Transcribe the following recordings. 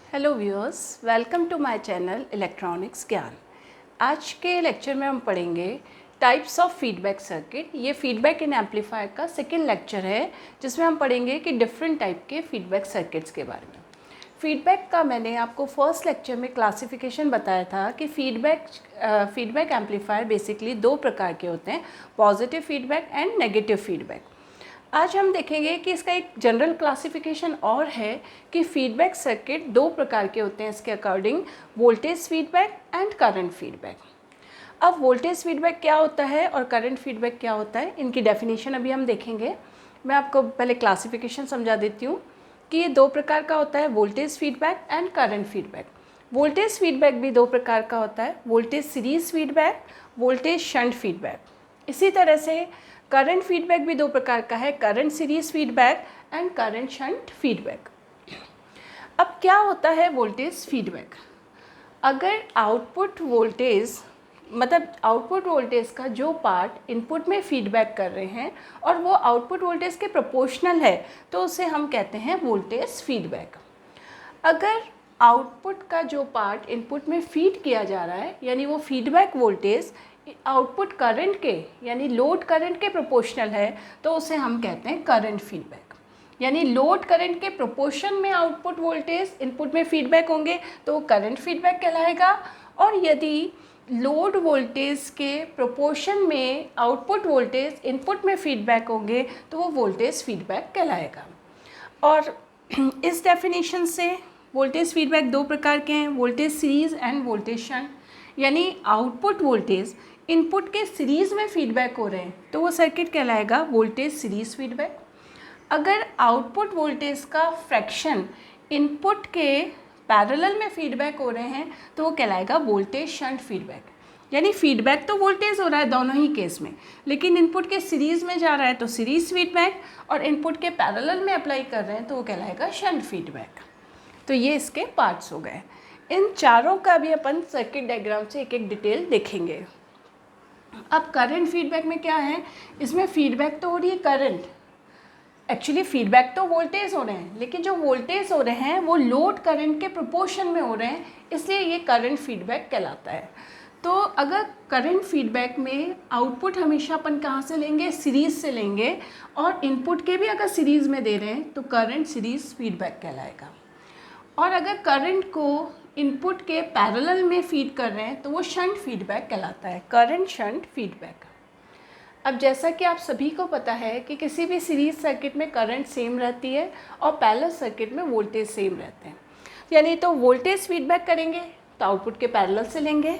Hello viewers, welcome to my channel electronics Gyan. आज के lecture में हम पढ़ेंगे टाइप्स ऑफ फीडबैक सर्किट। ये फीडबैक इन एम्पलीफायर का सेकेंड लेक्चर है जिसमें हम पढ़ेंगे कि डिफरेंट टाइप के फीडबैक सर्किट्स के बारे में। फीडबैक का मैंने आपको फर्स्ट लेक्चर में क्लासिफिकेशन बताया था कि फीडबैक एम्पलीफायर बेसिकली दो प्रकार के होते हैं, positive feedback and negative feedback. आज हम देखेंगे कि इसका एक जनरल क्लासिफिकेशन और है कि फीडबैक सर्किट दो प्रकार के होते हैं इसके according, voltage feedback and current feedback. अब वोल्टेज फीडबैक क्या होता है और करंट फीडबैक क्या होता है, इनकी डेफिनेशन अभी हम देखेंगे। मैं आपको पहले क्लासिफिकेशन समझा देती हूँ कि ये दो प्रकार का होता है, voltage feedback and current feedback. Voltage feedback भी दो प्रकार का होता है, voltage series feedback, voltage shunt feedback. इसी तरह से करंट फीडबैक भी दो प्रकार का है, current series feedback and current shunt feedback. अब क्या होता है वोल्टेज फीडबैक? अगर आउटपुट वोल्टेज का जो पार्ट इनपुट में फीडबैक कर रहे हैं और वो आउटपुट वोल्टेज के प्रोपोर्शनल है तो उसे हम कहते हैं वोल्टेज फीडबैक। अगर आउटपुट का जो पार्ट इनपुट में फीड किया जा रहा है यानी वो फीडबैक वोल्टेज आउटपुट करंट के यानी लोड करंट के प्रोपोर्शनल है तो उसे हम कहते हैं करंट फीडबैक। यानी लोड करंट के प्रोपोर्शन में आउटपुट वोल्टेज इनपुट में फीडबैक होंगे तो वो करंट फीडबैक कहलाएगा, और यदि लोड वोल्टेज के प्रोपोर्शन में आउटपुट वोल्टेज इनपुट में फीडबैक होंगे तो वो वोल्टेज फीडबैक कहलाएगा। और इस डेफिनेशन से वोल्टेज फीडबैक दो प्रकार के हैं, voltage series end voltage shunt. यानी आउटपुट वोल्टेज इनपुट के सीरीज़ में फीडबैक हो रहे हैं तो वो सर्किट कहलाएगा वोल्टेज सीरीज़ फीडबैक। अगर आउटपुट वोल्टेज का फ्रैक्शन इनपुट के पैरेलल में फीडबैक हो रहे हैं तो वो कहलाएगा वोल्टेज शंट फीडबैक। यानी फीडबैक तो वोल्टेज हो रहा है दोनों ही केस में, लेकिन इनपुट के सीरीज़ में जा रहा है तो सीरीज़ फीडबैक, और इनपुट के पैरेलल में अप्लाई कर रहे हैं तो वो कहलाएगा शंट फीडबैक। तो ये इसके पार्ट्स हो गए। इन चारों का भी अपन सर्किट डायग्राम से एक एक डिटेल देखेंगे। अब करंट फीडबैक में क्या है, इसमें फीडबैक तो हो रही है करंट, एक्चुअली फीडबैक तो वोल्टेज हो रहे हैं लेकिन जो वोल्टेज हो रहे हैं वो लोड करंट के प्रोपोर्शन में हो रहे हैं, इसलिए ये करंट फीडबैक कहलाता है। तो अगर करंट फीडबैक में आउटपुट हमेशा अपन कहाँ से लेंगे, सीरीज़ से लेंगे, और इनपुट के भी अगर सीरीज़ में दे रहे हैं तो करंट सीरीज़ फीडबैक कहलाएगा। और अगर करंट को इनपुट के पैरेलल में फीड कर रहे हैं तो वो शंट फीडबैक कहलाता है, करंट शंट फीडबैक। अब जैसा कि आप सभी को पता है कि किसी भी सीरीज सर्किट में करंट सेम रहती है और पैरेलल सर्किट में वोल्टेज सेम रहते हैं। यानी तो वोल्टेज फीडबैक करेंगे तो आउटपुट के पैरेलल से लेंगे,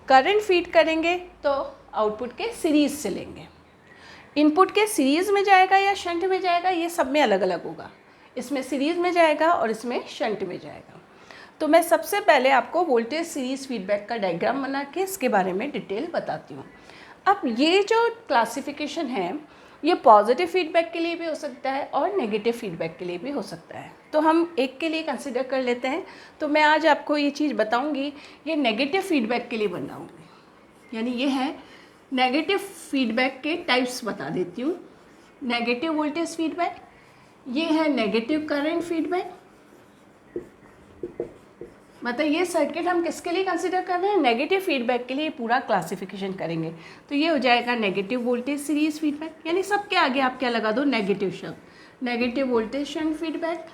करंट फीड करेंगे तो आउटपुट के सीरीज़ से लेंगे। इनपुट के सीरीज़ में जाएगा या शंट में जाएगा ये सब में अलग अलग होगा, इसमें सीरीज़ में जाएगा और इसमें शंट में जाएगा। तो मैं सबसे पहले आपको वोल्टेज सीरीज़ फीडबैक का डायग्राम बना के इसके बारे में डिटेल बताती हूँ। अब ये जो क्लासिफिकेशन है ये पॉजिटिव फीडबैक के लिए भी हो सकता है और नेगेटिव फीडबैक के लिए भी हो सकता है, तो हम एक के लिए कंसिडर कर लेते हैं। तो मैं आज आपको ये चीज़ बताऊँगी, ये नेगेटिव फीडबैक के लिए बनाऊँगी। यानी ये है नेगेटिव फीडबैक के टाइप्स बता देती हूँ। नेगेटिव वोल्टेज फीडबैक, ये है नेगेटिव करंट फीडबैक। मतलब ये सर्किट हम किसके लिए कंसिडर कर रहे हैं, नेगेटिव फीडबैक के लिए पूरा क्लासिफिकेशन करेंगे। तो ये हो जाएगा नेगेटिव वोल्टेज सीरीज फीडबैक, यानी सबके आगे आप क्या लगा दो, नेगेटिव शब्द, negative voltage shunt feedback,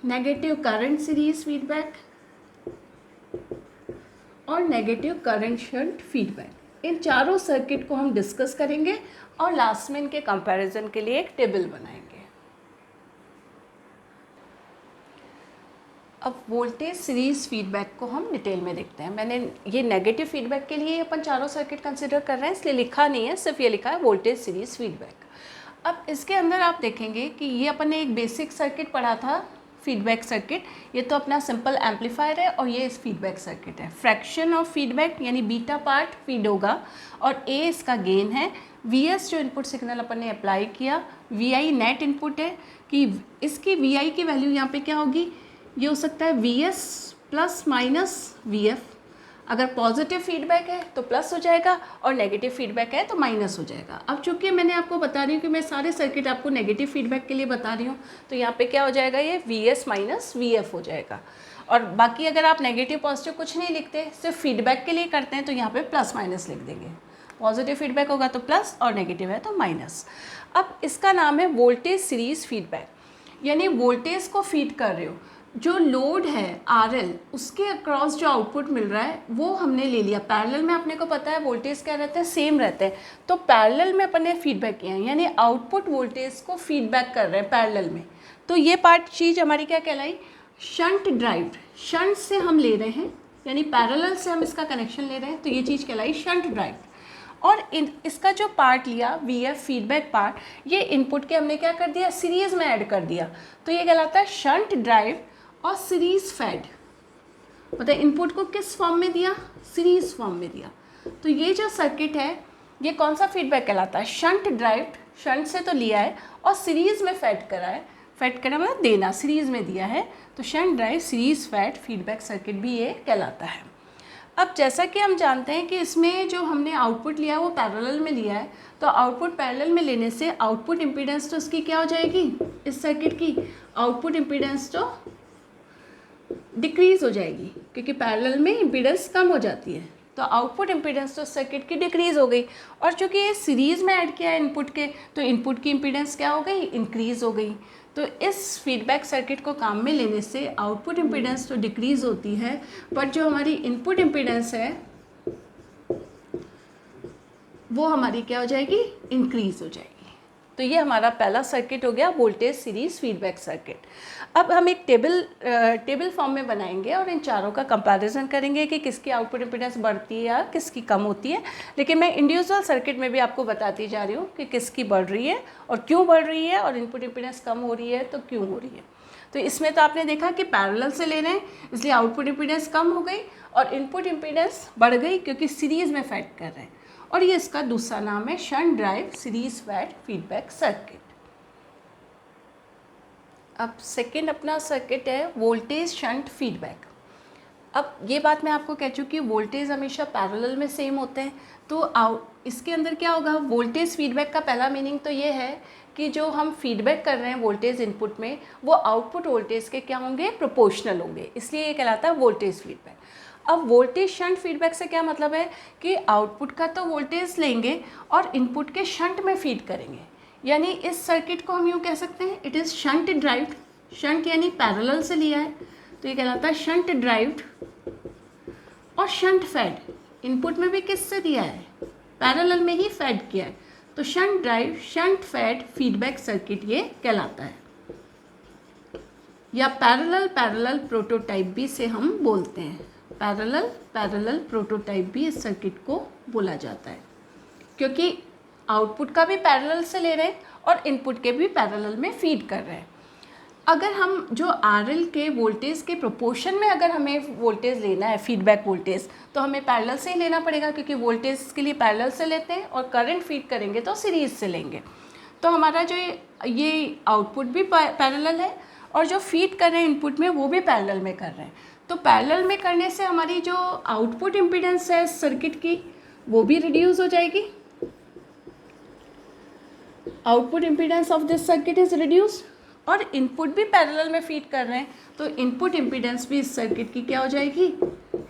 negative current series feedback और नेगेटिव करंट शंट फीडबैक। इन चारों सर्किट को हम डिस्कस करेंगे और लास्ट में इनके कंपैरिजन के लिए एक टेबल बनाएंगे। अब वोल्टेज सीरीज़ फीडबैक को हम डिटेल में देखते हैं। मैंने ये नेगेटिव फीडबैक के लिए अपन चारों सर्किट कंसिडर कर रहे हैं इसलिए लिखा नहीं है, सिर्फ ये लिखा है वोल्टेज सीरीज़ फीडबैक। अब इसके अंदर आप देखेंगे कि ये अपन ने एक बेसिक सर्किट पढ़ा था, फीडबैक सर्किट। ये तो अपना सिंपल एम्पलीफायर है और ये इस फीडबैक सर्किट है। फ्रैक्शन ऑफ फीडबैक यानी बीटा पार्ट फीड होगा और ए इसका गेन है, Vs जो इनपुट सिग्नल अपन ने अप्लाई किया, Vi नेट इनपुट है कि इसकी Vi की वैल्यू यहाँ पे क्या होगी, ये हो सकता है Vs प्लस माइनस Vf। अगर पॉजिटिव फीडबैक है तो प्लस हो जाएगा और नेगेटिव फीडबैक है तो माइनस हो जाएगा। अब चूंकि मैंने आपको बता रही हूँ कि मैं सारे सर्किट आपको नेगेटिव फीडबैक के लिए बता रही हूँ, तो यहाँ पे क्या हो जाएगा, ये VS माइनस VF हो जाएगा। और बाकी अगर आप नेगेटिव पॉजिटिव कुछ नहीं लिखते, सिर्फ फीडबैक के लिए करते हैं, तो यहाँ पे प्लस माइनस लिख देंगे। पॉजिटिव फीडबैक होगा तो प्लस और नेगेटिव है तो माइनस। अब इसका नाम है वोल्टेज सीरीज फीडबैक, यानी वोल्टेज को फीड कर रहे हो, जो लोड है RL उसके अक्रॉस जो आउटपुट मिल रहा है वो हमने ले लिया। पैरेलल में अपने को पता है वोल्टेज क्या रहते हैं, सेम रहते हैं, तो पैरेलल में अपन ने फीडबैक किया है, यानी आउटपुट वोल्टेज को फीडबैक कर रहे हैं पैरेलल में। तो ये पार्ट चीज़ हमारी क्या कहलाई, शंट ड्राइव्ड। शंट से हम ले रहे हैं, यानी पैरेलल से हम इसका कनेक्शन ले रहे हैं, तो ये चीज़ कहलाई शंट ड्राइव्ड। और इसका जो पार्ट लिया VF फीडबैक पार्ट, ये इनपुट के हमने क्या कर दिया, सीरीज़ में ऐड कर दिया, तो ये कहलाता है शंट ड्राइव और सीरीज़ फेड। मतलब इनपुट को किस फॉर्म में दिया, सीरीज़ फॉर्म में दिया। तो ये जो सर्किट है ये कौन सा फीडबैक कहलाता है, शंट ड्राइव्ड, शंट से तो लिया है और सीरीज़ में फेड करा है। फेड करना मतलब देना, सीरीज़ में दिया है, तो shunt drive series fed feedback circuit भी ये कहलाता है। अब जैसा कि हम जानते हैं कि इसमें जो हमने आउटपुट लिया है वो पैरेलल में लिया है, तो आउटपुट पैरेलल में लेने से आउटपुट इम्पीडेंस तो इसकी क्या हो जाएगी, इस सर्किट की आउटपुट इम्पीडेंस तो डिक्रीज़ हो जाएगी, क्योंकि पैरेलल में इम्पीडेंस कम हो जाती है, तो आउटपुट इम्पीडेंस तो सर्किट की डिक्रीज़ हो गई। और चूँकि ये सीरीज़ में ऐड किया है इनपुट के, तो इनपुट की इम्पीडेंस क्या हो गई, इंक्रीज़ हो गई। तो इस फीडबैक सर्किट को काम में लेने से आउटपुट इम्पीडेंस तो डिक्रीज़ होती है, बट जो हमारी इनपुट इम्पीडेंस है वो हमारी क्या हो जाएगी, इंक्रीज़ हो जाएगी। तो ये हमारा पहला सर्किट हो गया वोल्टेज सीरीज़ फीडबैक सर्किट। अब हम एक टेबल फॉर्म में बनाएंगे और इन चारों का कंपैरिजन करेंगे कि किसकी आउटपुट इम्पीडेंस बढ़ती है या किसकी कम होती है। लेकिन मैं इंडिविजुअल सर्किट में भी आपको बताती जा रही हूँ कि किसकी बढ़ रही है और क्यों बढ़ रही है, और इनपुट इम्पीडेंस कम हो रही है तो क्यों हो रही है। तो इसमें तो आपने देखा कि पैरेलल से ले रहे हैं, इसलिए आउटपुट इम्पीडेंस कम हो गई और इनपुट इम्पीडेंस बढ़ गई क्योंकि सीरीज़ में फेड कर रहे हैं। और ये इसका दूसरा नाम है shunt drive series fed feedback circuit. अब सेकंड अपना सर्किट है वोल्टेज शंट फीडबैक। अब ये बात मैं आपको कह चुकी हूँ, वोल्टेज हमेशा पैरेलल में सेम होते हैं, तो इसके अंदर क्या होगा, वोल्टेज फीडबैक का पहला मीनिंग तो ये है कि जो हम फीडबैक कर रहे हैं वोल्टेज इनपुट में, वो आउटपुट वोल्टेज के क्या होंगे, प्रोपोर्शनल होंगे, इसलिए ये कहलाता है वोल्टेज फीडबैक। अब वोल्टेज शंट फीडबैक से क्या मतलब है कि आउटपुट का तो वोल्टेज लेंगे और इनपुट के शंट में फीड करेंगे, यानी इस सर्किट को हम यूँ कह सकते हैं it is shunt derived. Shunt यानी पैरेलल से लिया है, तो ये कहलाता है शंट ड्राइव्ड और शंट फेड। इनपुट में भी किससे दिया है, पैरेलल में ही फेड किया है, तो shunt drive shunt fed feedback circuit ये कहलाता है, या पैरेलल प्रोटोटाइप भी से हम बोलते हैं। पैरेलल प्रोटोटाइप भी इस सर्किट को बोला जाता है, क्योंकि आउटपुट का भी पैरेलल से ले रहे हैं और इनपुट के भी पैरेलल में फीड कर रहे हैं। अगर हम जो RL के वोल्टेज के प्रोपोर्शन में अगर हमें वोल्टेज लेना है फीडबैक वोल्टेज, तो हमें पैरेलल से ही लेना पड़ेगा, क्योंकि वोल्टेज के लिए पैरेलल से लेते हैं और करंट फीड करेंगे तो सीरीज से लेंगे। तो हमारा जो ये आउटपुट भी पैरेलल है और जो फीड कर रहे हैं इनपुट में वो भी पैरेलल में कर रहे हैं, तो पैरेलल में करने से हमारी जो आउटपुट इम्पीडेंस है सर्किट की वो भी रिड्यूस हो जाएगी। Output impedance of this circuit is reduce, और इनपुट भी पैरेलल में फीड कर रहे हैं, तो इनपुट इम्पीडेंस भी इस सर्किट की क्या हो जाएगी,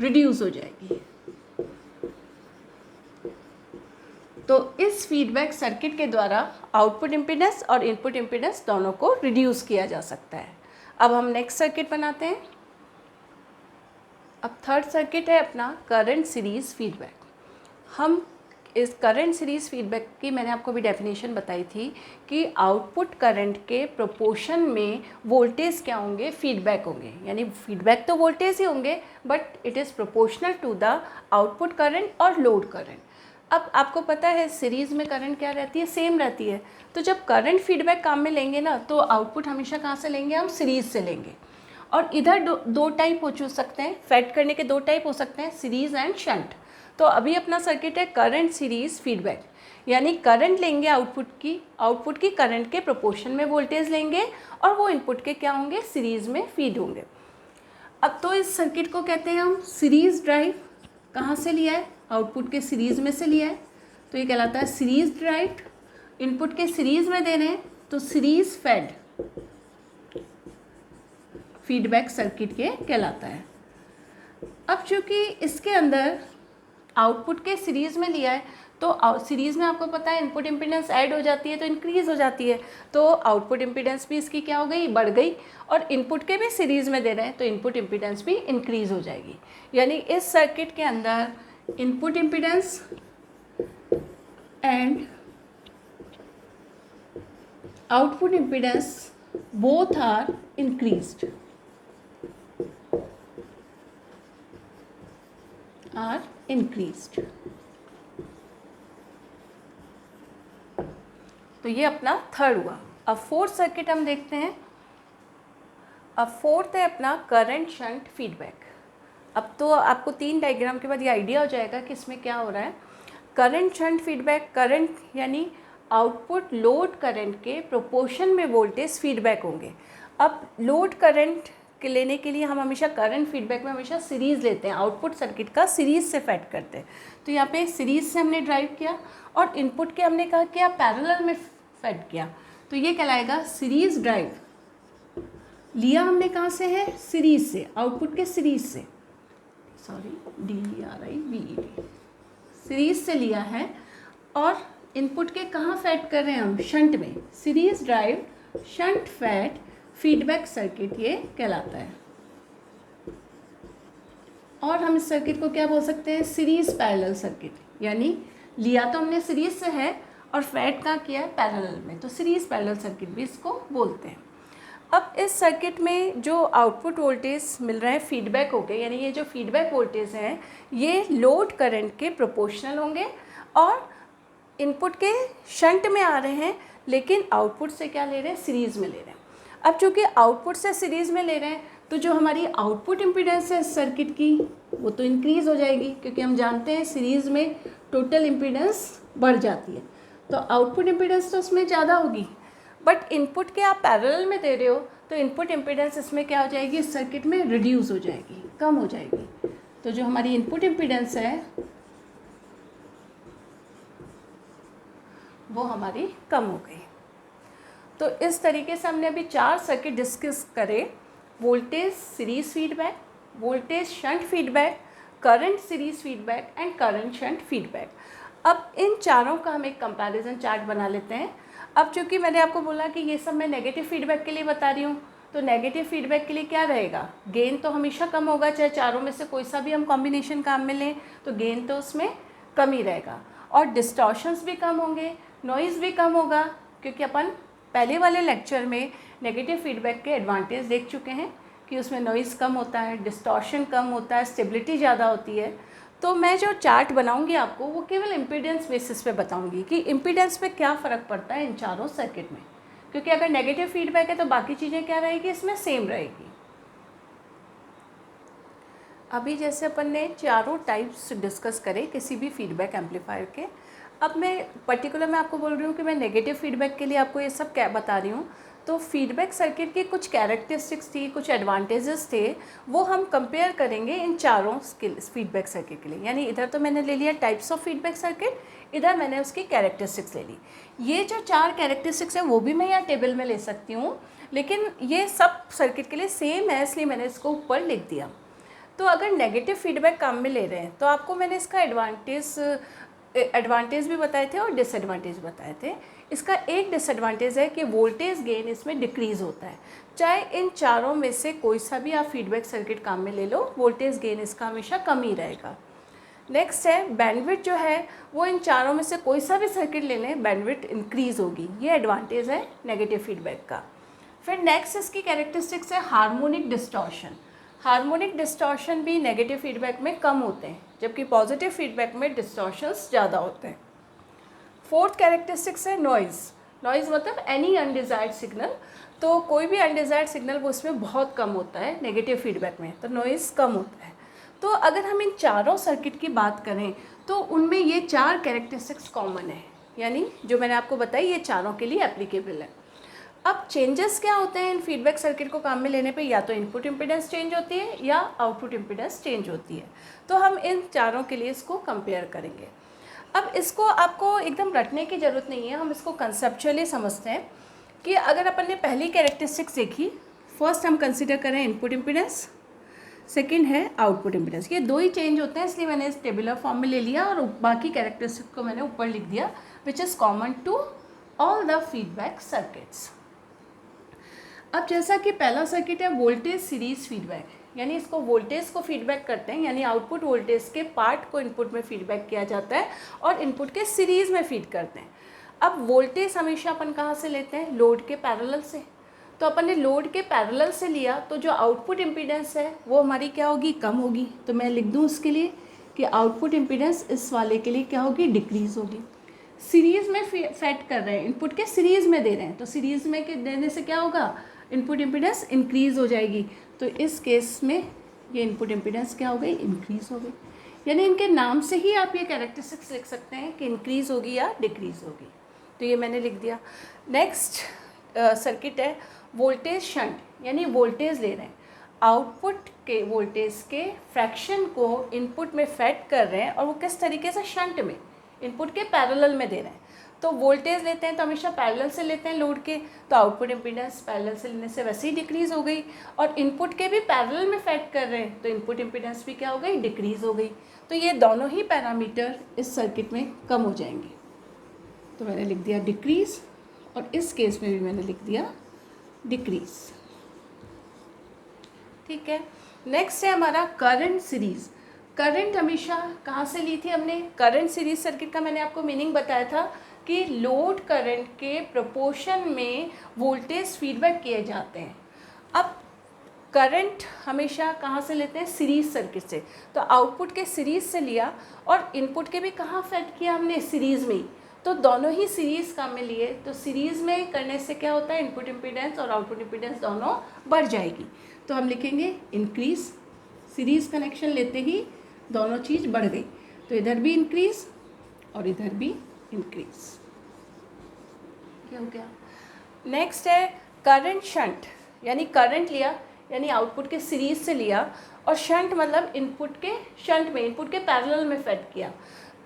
रिड्यूस हो जाएगी। तो इस फीडबैक सर्किट के द्वारा आउटपुट इम्पीडेंस और इनपुट इम्पीडेंस दोनों को रिड्यूस किया जा सकता है। अब हम नेक्स्ट सर्किट बनाते हैं। अब थर्ड सर्किट है अपना करंट सीरीज़ फीडबैक। हम इस करंट सीरीज़ फीडबैक की मैंने आपको भी डेफिनेशन बताई थी कि आउटपुट करंट के प्रोपोर्शन में वोल्टेज क्या होंगे, फीडबैक होंगे, यानी फीडबैक तो वोल्टेज ही होंगे but it is proportional to the output current और लोड करंट। अब आपको पता है सीरीज़ में करंट क्या रहती है, सेम रहती है, तो जब करंट फीडबैक काम में लेंगे ना, तो आउटपुट हमेशा कहाँ से लेंगे, हम सीरीज़ से लेंगे। और इधर दो टाइप हो सकते हैं, फेड करने के दो टाइप हो सकते हैं, सीरीज़ एंड शंट। तो अभी अपना सर्किट है करंट सीरीज़ फीडबैक, यानी करंट लेंगे आउटपुट की करंट के प्रोपोर्शन में वोल्टेज लेंगे और वो इनपुट के क्या होंगे, सीरीज़ में फीड होंगे। अब तो इस सर्किट को कहते हैं हम सीरीज़ ड्राइव कहाँ से लिया है, आउटपुट के सीरीज़ में से लिया है, तो ये कहलाता है सीरीज ड्राइव्ड। इनपुट के सीरीज़ में दे रहे हैं तो सीरीज फेड फीडबैक सर्किट ये कहलाता है। अब चूँकि इसके अंदर आउटपुट के सीरीज़ में लिया है तो सीरीज़ में आपको पता है इनपुट इम्पीडेंस ऐड हो जाती है तो इंक्रीज़ हो जाती है, तो आउटपुट इम्पीडेंस भी इसकी क्या हो गई, बढ़ गई। और इनपुट के भी सीरीज़ में दे रहे हैं तो इनपुट इम्पीडेंस भी इंक्रीज़ हो जाएगी। यानी इस सर्किट के अंदर input impedance and output impedance both are increased, तो ये अपना थर्ड हुआ। अब फोर्थ सर्किट हम देखते हैं। अब फोर्थ है अपना करंट शंट फीडबैक। अब तो आपको 3 डायग्राम के बाद ये आइडिया हो जाएगा कि इसमें क्या हो रहा है। करंट शंट फीडबैक, करंट यानी आउटपुट लोड करंट के प्रोपोर्शन में वोल्टेज फीडबैक होंगे। अब लोड करंट के लेने के लिए हम हमेशा करंट फीडबैक में हमेशा सीरीज़ लेते हैं, आउटपुट सर्किट का सीरीज़ से फेड करते हैं। तो यहाँ पे सीरीज़ से हमने ड्राइव किया और इनपुट के हमने कहा क्या पैरेलल में फेड किया, तो ये कहलाएगा सीरीज़ ड्राइव। लिया हमने कहाँ से है, सीरीज़ से, आउटपुट के सीरीज़ से, DRIVED, सीरीज़ से लिया है। और इनपुट के कहाँ फेड कर रहे हैं हम, शंट में, series drive shunt fed feedback circuit ये कहलाता है। और हम इस सर्किट को क्या बोल सकते हैं, सीरीज़ पैरेलल सर्किट। यानी लिया तो हमने सीरीज़ से है और फेड का किया है पैरेलल में, तो सीरीज़ पैरेलल सर्किट भी इसको बोलते हैं। अब इस सर्किट में जो आउटपुट वोल्टेज मिल रहा है फीडबैक होके, यानी ये जो फीडबैक वोल्टेज हैं ये लोड करंट के प्रोपोर्शनल होंगे और इनपुट के शंट में आ रहे हैं, लेकिन आउटपुट से क्या ले रहे हैं, सीरीज़ में ले रहे हैं। अब चूँकि आउटपुट से सीरीज़ में ले रहे हैं तो जो हमारी आउटपुट इम्पीडेंस है इस सर्किट की वो तो इंक्रीज़ हो जाएगी, क्योंकि हम जानते हैं सीरीज़ में टोटल इम्पीडेंस बढ़ जाती है, तो आउटपुट इम्पीडेंस तो उसमें ज़्यादा होगी। बट इनपुट के आप पैरेलल में दे रहे हो तो इनपुट इम्पीडेंस इसमें क्या हो जाएगी, इस सर्किट में रिड्यूस हो जाएगी, कम हो जाएगी। तो जो हमारी इनपुट इम्पीडेंस है वो हमारी कम हो गई। तो इस तरीके से हमने अभी 4 सर्किट डिस्कस करे, voltage series feedback, voltage shunt feedback, current series feedback and current shunt feedback. अब इन चारों का हम एक कंपैरिजन चार्ट बना लेते हैं। अब चूँकि मैंने आपको बोला कि ये सब मैं नेगेटिव फीडबैक के लिए बता रही हूँ, तो नेगेटिव फीडबैक के लिए क्या रहेगा, गेन तो हमेशा कम होगा, चाहे चारों में से कोई सा भी हम कॉम्बिनेशन काम में लें तो गेन तो उसमें कम ही रहेगा। और डिस्टॉर्शंस भी कम होंगे, नॉइज़ भी कम होगा, क्योंकि अपन पहले वाले लेक्चर में नेगेटिव फीडबैक के एडवांटेज देख चुके हैं कि उसमें नॉइज़ कम होता है, डिस्टॉर्शन कम होता है, स्टेबिलिटी ज़्यादा होती है। तो मैं जो चार्ट बनाऊंगी आपको वो केवल इम्पीडेंस बेसिस पे बताऊंगी कि इम्पीडेंस पे क्या फ़र्क पड़ता है इन चारों सर्किट में, क्योंकि अगर नेगेटिव फीडबैक है तो बाकी चीज़ें क्या रहेगी, इसमें सेम रहेगी। अभी जैसे अपन ने चारों टाइप्स डिस्कस करे किसी भी फीडबैक एम्पलीफायर के, अब मैं पर्टिकुलर मैं आपको बोल रही हूँ कि मैं नेगेटिव फीडबैक के लिए आपको ये सब क्या बता रही हूँ। तो फीडबैक सर्किट की कुछ कैरेक्टरिस्टिक्स थी, कुछ एडवांटेजेस थे, वो हम कंपेयर करेंगे इन चारों फीडबैक सर्किट के लिए। यानी इधर तो मैंने ले लिया टाइप्स ऑफ फीडबैक सर्किट, इधर मैंने उसकी कैरेक्टरिस्टिक्स ले ली। ये जो 4 कैरेक्टरिस्टिक्स है वो भी मैं यहाँ टेबल में ले सकती हूँ, लेकिन ये सब सर्किट के लिए सेम है, इसलिए मैंने इसको ऊपर लिख दिया। तो अगर नेगेटिव फीडबैक काम में ले रहे हैं तो आपको मैंने इसका एडवांटेज भी बताए थे और डिसएडवांटेज बताए थे। इसका एक डिसएडवांटेज है कि वोल्टेज गेन इसमें डिक्रीज़ होता है। चाहे इन चारों में से कोई सा भी आप फीडबैक सर्किट काम में ले लो, वोल्टेज गेन इसका हमेशा कम ही रहेगा। नेक्स्ट है बैंडविड्थ, जो है वो इन चारों में से कोई सा भी सर्किट ले लें बैंडविड्थ इंक्रीज़ होगी, ये एडवांटेज है नेगेटिव फीडबैक का। फिर नेक्स्ट इसकी कैरेक्टरिस्टिक्स है हार्मोनिक डिस्टॉर्शन। हार्मोनिक डिस्टॉर्शन भी नेगेटिव फीडबैक में कम होते हैं, जबकि पॉजिटिव फीडबैक में डिस्टॉर्शंस ज़्यादा होते हैं। फोर्थ कैरेक्टरिस्टिक्स है नॉइज़। नॉइज़ मतलब एनी अनडिज़ायर्ड सिग्नल, तो कोई भी अनडिज़ायर्ड सिग्नल वो इसमें बहुत कम होता है नेगेटिव फीडबैक में, तो नॉइज़ कम होता है। तो अगर हम इन चारों सर्किट की बात करें तो उनमें ये 4 कैरेक्टरिस्टिक्स कॉमन है, यानी जो मैंने आपको बताई ये चारों के लिए एप्लीकेबल है। अब चेंजेस क्या होते हैं इन फीडबैक सर्किट को काम में लेने पे? या तो इनपुट इम्पीडेंस चेंज होती है या आउटपुट इम्पीडेंस चेंज होती है। तो हम इन चारों के लिए इसको कंपेयर करेंगे। अब इसको आपको एकदम रटने की ज़रूरत नहीं है, हम इसको कंसेप्चुअली समझते हैं कि अगर अपन ने पहली कैरेक्टरिस्टिक्स देखी, फर्स्ट हम कंसिडर करें इनपुट इम्पीडेंस, सेकंड है आउटपुट इम्पीडेंस। ये दो ही चेंज होते हैं, इसलिए मैंने इस टेबुलर फॉर्म में ले लिया और बाकी कैरेक्टरिस्टिक्स को मैंने ऊपर लिख दिया, which is common to all the feedback circuits. अब जैसा कि पहला सर्किट है वोल्टेज सीरीज फीडबैक, यानी इसको वोल्टेज को फीडबैक करते हैं, यानी आउटपुट वोल्टेज के पार्ट को इनपुट में फीडबैक किया जाता है और इनपुट के सीरीज़ में फीड करते हैं। अब वोल्टेज हमेशा अपन कहाँ से लेते हैं? लोड के पैरेलल से। तो अपन ने लोड के पैरेलल से लिया तो जो आउटपुट इम्पीडेंस है वो हमारी क्या होगी? कम होगी। तो मैं लिख दूँ उसके लिए कि आउटपुट इम्पीडेंस इस वाले के लिए क्या होगी? डिक्रीज़ होगी। सीरीज़ में फेड कर रहे हैं, इनपुट के सीरीज़ में दे रहे हैं, तो सीरीज़ में के देने से क्या होगा? इनपुट इम्पीडेंस इंक्रीज़ हो जाएगी। तो इस केस में ये इनपुट इम्पीडेंस क्या हो गई? इंक्रीज़ हो गई। यानी इनके नाम से ही आप ये कैरेक्टरिस्टिक्स लिख सकते हैं कि इंक्रीज़ होगी या डिक्रीज़ होगी। तो ये मैंने लिख दिया। नेक्स्ट सर्किट है वोल्टेज शंट, यानी वोल्टेज ले रहे हैं, आउटपुट के वोल्टेज के फ्रैक्शन को इनपुट में फेड कर रहे हैं और वो किस तरीके से? शंट में, इनपुट के पैरेलल में दे रहे हैं। तो वोल्टेज लेते हैं तो हमेशा पैरेलल से लेते हैं लोड के, तो आउटपुट इम्पीडेंस पैरेलल से लेने से वैसे ही डिक्रीज़ हो गई, और इनपुट के भी पैरेलल में फेड कर रहे हैं तो इनपुट इम्पीडेंस भी क्या हो गई? डिक्रीज़ हो गई। तो ये दोनों ही पैरामीटर इस सर्किट में कम हो जाएंगे। तो मैंने लिख दिया डिक्रीज़, और इस केस में भी मैंने लिख दिया डिक्रीज़। ठीक है। नेक्स्ट है हमारा करंट सीरीज़। करंट हमेशा कहाँ से ली थी हमने? करंट सीरीज सर्किट का मैंने आपको मीनिंग बताया था कि लोड करंट के प्रोपोर्शन में वोल्टेज फीडबैक किए जाते हैं। अब करंट हमेशा कहाँ से लेते हैं? सीरीज सर्किट से। तो आउटपुट के सीरीज से लिया और इनपुट के भी कहाँ फेड किया हमने? सीरीज़ में ही। तो दोनों ही सीरीज़ काम में लिए, तो सीरीज़ में करने से क्या होता है? इनपुट इम्पीडेंस और आउटपुट इम्पीडेंस दोनों बढ़ जाएगी। तो हम लिखेंगे इंक्रीज़, सीरीज़ कनेक्शन लेते ही दोनों चीज़ बढ़ गई, तो इधर भी इंक्रीज़ और इधर भी इंक्रीज़। क्या हो गया? नेक्स्ट है करंट शंट, यानी करंट लिया, यानी आउटपुट के सीरीज से लिया, और शंट मतलब इनपुट के शंट में, इनपुट के पैरेलल में फेड किया।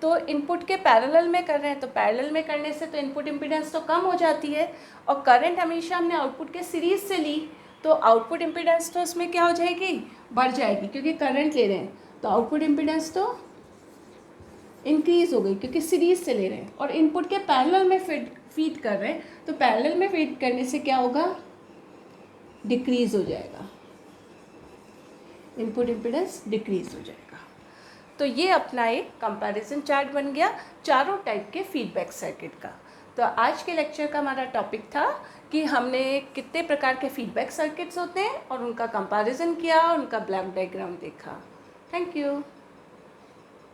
तो इनपुट के पैरेलल में कर रहे हैं, तो पैरेलल में करने से तो इनपुट इम्पीडेंस तो कम हो जाती है, और करंट हमेशा हमने आउटपुट के सीरीज से ली तो आउटपुट इम्पीडेंस तो इसमें क्या हो जाएगी? बढ़ जाएगी, क्योंकि करंट ले रहे हैं तो आउटपुट इम्पीडेंस तो इंक्रीज़ हो गई क्योंकि सीरीज से ले रहे हैं, और इनपुट के पैरेलल में फीड कर रहे हैं, तो पैरेलल में फीड करने से क्या होगा? डिक्रीज़ हो जाएगा, इनपुट इम्पीडेंस डिक्रीज़ हो जाएगा। तो ये अपना एक कंपैरिजन चार्ट बन गया चारों टाइप के फीडबैक सर्किट का। तो आज के लेक्चर का हमारा टॉपिक था कि हमने कितने प्रकार के फीडबैक सर्किट्स होते हैं और उनका कंपैरिजन किया और उनका ब्लॉक डायग्राम देखा। Thank you.